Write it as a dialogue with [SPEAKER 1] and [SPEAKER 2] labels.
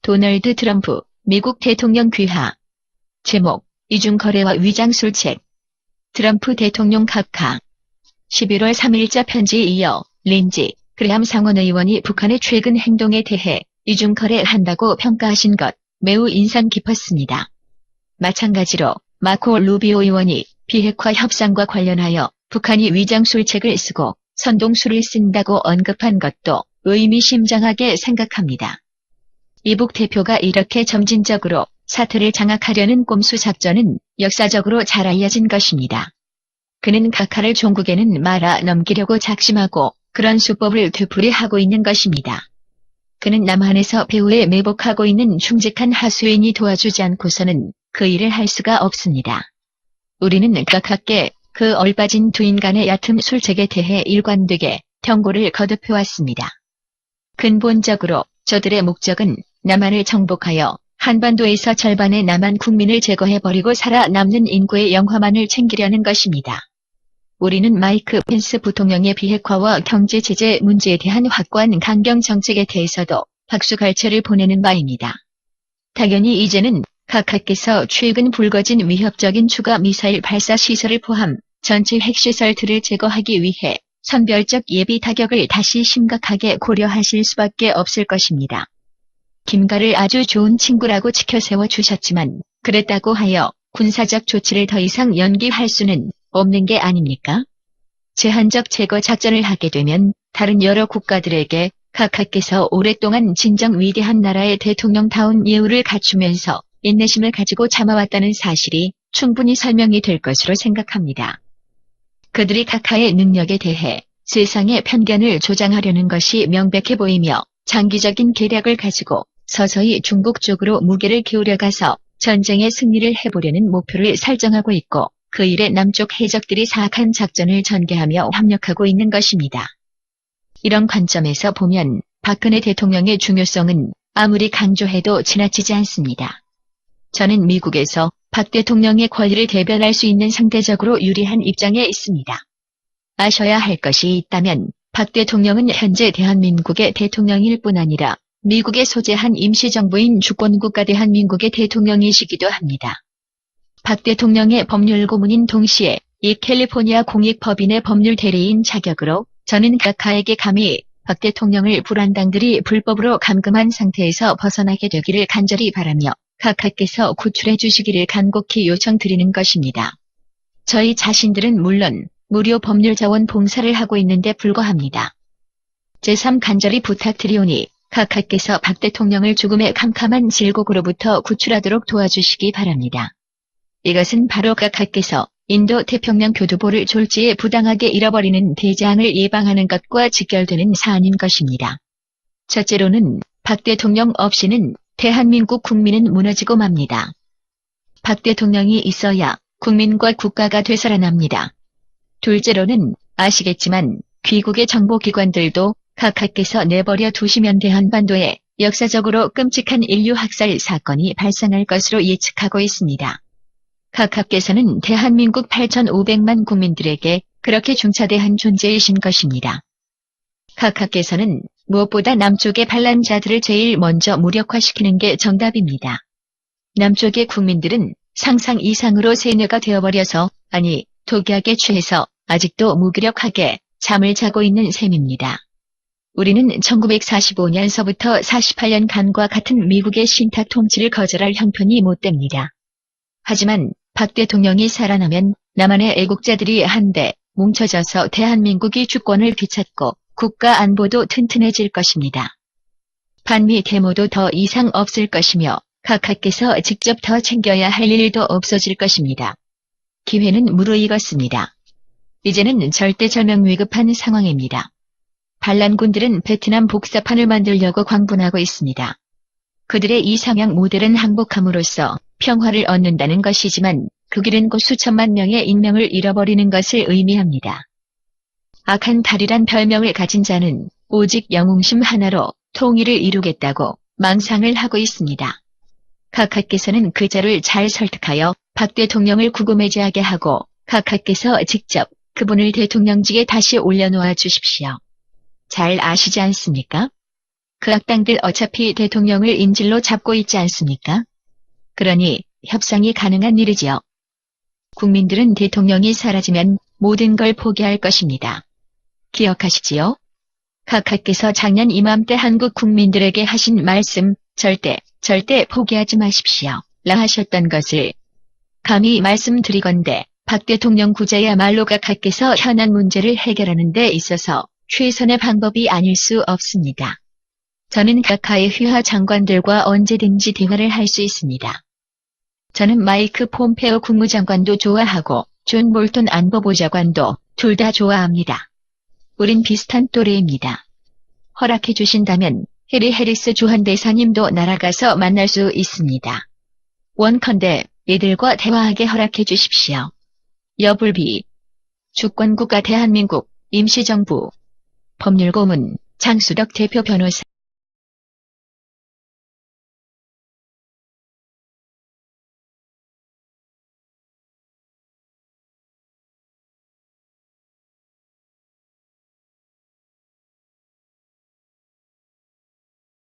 [SPEAKER 1] 도널드 트럼프, 미국 대통령 귀화. 제목, 이중거래와 위장술책. 트럼프 대통령 각하. 11월 3일자 편지에 이어 린지 그레함 상원의원이 북한의 최근 행동에 대해 이중거래한다고 평가하신 것 매우 인상 깊었습니다. 마찬가지로 마코 루비오 의원이 비핵화 협상과 관련하여 북한이 위장술책을 쓰고 선동술을 쓴다고 언급한 것도 의미심장하게 생각합니다. 이북 대표가 이렇게 점진적으로 사태를 장악하려는 꼼수 작전은 역사적으로 잘 알려진 것입니다. 그는 각하를 종국에는 말아 넘기려고 작심하고 그런 수법을 되풀이하고 있는 것입니다. 그는 남한에서 배후에 매복하고 있는 충직한 하수인이 도와주지 않고서는 그 일을 할 수가 없습니다. 우리는 각하께 그 얼빠진 두 인간의 얕은 술책에 대해 일관되게 경고를 거듭해왔습니다. 근본적으로 저들의 목적은 남한을 정복하여 한반도에서 절반의 남한 국민을 제거해버리고 살아남는 인구의 영화만을 챙기려는 것입니다. 우리는 마이크 펜스 부통령의 비핵화와 경제 제재 문제에 대한 확고한 강경 정책에 대해서도 박수갈채를 보내는 바입니다. 당연히 이제는 각하께서 최근 불거진 위협적인 추가 미사일 발사 시설을 포함 전체 핵시설들을 제거하기 위해 선별적 예비 타격을 다시 심각하게 고려하실 수밖에 없을 것입니다. 김가를 아주 좋은 친구라고 치켜세워 주셨지만 그랬다고 하여 군사적 조치를 더 이상 연기할 수는 없는 게 아닙니까? 제한적 제거 작전을 하게 되면 다른 여러 국가들에게 각하께서 오랫동안 진정 위대한 나라의 대통령다운 예우를 갖추면서 인내심을 가지고 참아왔다는 사실이 충분히 설명이 될 것으로 생각합니다. 그들이 각하의 능력에 대해 세상의 편견을 조장하려는 것이 명백해 보이며 장기적인 계략을 가지고 서서히 중국 쪽으로 무게를 기울여가서 전쟁의 승리를 해보려는 목표를 설정하고 있고 그 일에 남쪽 해적들이 사악한 작전을 전개하며 협력하고 있는 것입니다. 이런 관점에서 보면 박근혜 대통령의 중요성은 아무리 강조해도 지나치지 않습니다. 저는 미국에서 박 대통령의 권리를 대변할 수 있는 상대적으로 유리한 입장에 있습니다. 아셔야 할 것이 있다면 박 대통령은 현재 대한민국의 대통령일 뿐 아니라 미국에 소재한 임시정부인 주권국가 대한민국의 대통령이시기도 합니다. 박 대통령의 법률 고문인 동시에 이 캘리포니아 공익법인의 법률 대리인 자격으로 저는 각하에게 감히 박 대통령을 불안당들이 불법으로 감금한 상태에서 벗어나게 되기를 간절히 바라며 각하께서 구출해 주시기를 간곡히 요청드리는 것입니다. 저희 자신들은 물론 무료 법률 자원 봉사를 하고 있는데 불과합니다. 제3 간절히 부탁드리오니 각하께서 박 대통령을 죽음의 캄캄한 질곡으로부터 구출하도록 도와주시기 바랍니다. 이것은 바로 각하께서 인도 태평양 교두보를 졸지에 부당하게 잃어버리는 대재앙을 예방하는 것과 직결되는 사안인 것입니다. 첫째로는 박 대통령 없이는 대한민국 국민은 무너지고 맙니다. 박 대통령이 있어야 국민과 국가가 되살아납니다. 둘째로는 아시겠지만 귀국의 정보기관들도 각하께서 내버려 두시면 대한반도에 역사적으로 끔찍한 인류 학살 사건이 발생할 것으로 예측하고 있습니다. 각하께서는 대한민국 8,500만 국민들에게 그렇게 중차대한 존재이신 것입니다. 각하께서는 무엇보다 남쪽의 반란자들을 제일 먼저 무력화시키는 게 정답입니다. 남쪽의 국민들은 상상 이상으로 세뇌가 되어버려서 아니 독약에 취해서 아직도 무기력하게 잠을 자고 있는 셈입니다. 우리는 1945년서부터 48년간과 같은 미국의 신탁 통치를 거절할 형편이 못 됩니다. 하지만 박 대통령이 살아나면 남한의 애국자들이 한데 뭉쳐져서 대한민국이 주권을 되찾고 국가 안보도 튼튼해질 것입니다. 반미 데모도 더 이상 없을 것이며 각하께서 직접 더 챙겨야 할 일도 없어질 것입니다. 기회는 무르익었습니다. 이제는 절대절명 위급한 상황입니다. 반란군들은 베트남 복사판을 만들려고 광분하고 있습니다. 그들의 이상향 모델은 항복함으로써 평화를 얻는다는 것이지만 그 길은 곧 수천만 명의 인명을 잃어버리는 것을 의미합니다. 악한 달이란 별명을 가진 자는 오직 영웅심 하나로 통일을 이루겠다고 망상을 하고 있습니다. 각하께서는 그 자를 잘 설득하여 박 대통령을 구금해제하게 하고 각하께서 직접 그분을 대통령직에 다시 올려놓아 주십시오. 잘 아시지 않습니까? 그 악당들 어차피 대통령을 인질로 잡고 있지 않습니까? 그러니 협상이 가능한 일이지요. 국민들은 대통령이 사라지면 모든 걸 포기할 것입니다. 기억하시지요? 각하께서 작년 이맘때 한국 국민들에게 하신 말씀, 절대 포기하지 마십시오. 라 하셨던 것을 감히 말씀드리건대 박 대통령 구자야말로 각하께서 현안 문제를 해결하는 데 있어서 최선의 방법이 아닐 수 없습니다. 저는 각하의 휘하 장관들과 언제든지 대화를 할 수 있습니다. 저는 마이크 폼페오 국무장관도 좋아하고 존 볼턴 안보보좌관도 둘 다 좋아합니다. 우린 비슷한 또래입니다. 허락해 주신다면 해리 해리스 주한대사님도 날아가서 만날 수 있습니다. 원컨대 이들과 대화하게 허락해 주십시오. 여불비 주권국가 대한민국 임시정부 법률고문 장수덕 대표 변호사